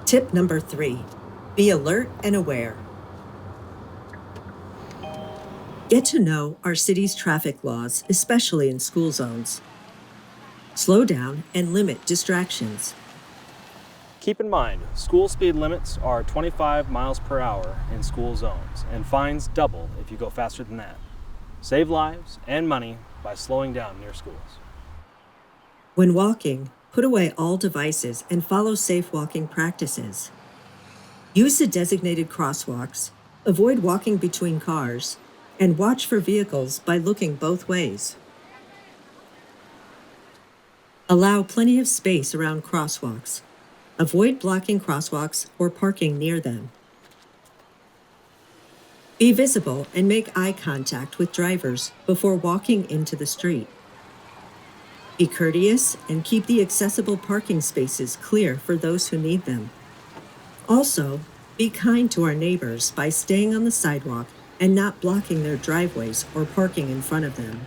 Tip number 3, be alert and aware. Get to know our city's traffic laws, especially in school zones. Slow down and limit distractions. Keep in mind, school speed limits are 25 miles per hour in school zones, and fines double if you go faster than that. Save lives and money by slowing down near schools. When walking, put away all devices and follow safe walking practices. Use the designated crosswalks, avoid walking between cars, and watch for vehicles by looking both ways. Allow plenty of space around crosswalks. Avoid blocking crosswalks or parking near them. Be visible and make eye contact with drivers before walking into the street. Be courteous and keep the accessible parking spaces clear for those who need them. Also, be kind to our neighbors by staying on the sidewalk and not blocking their driveways or parking in front of them.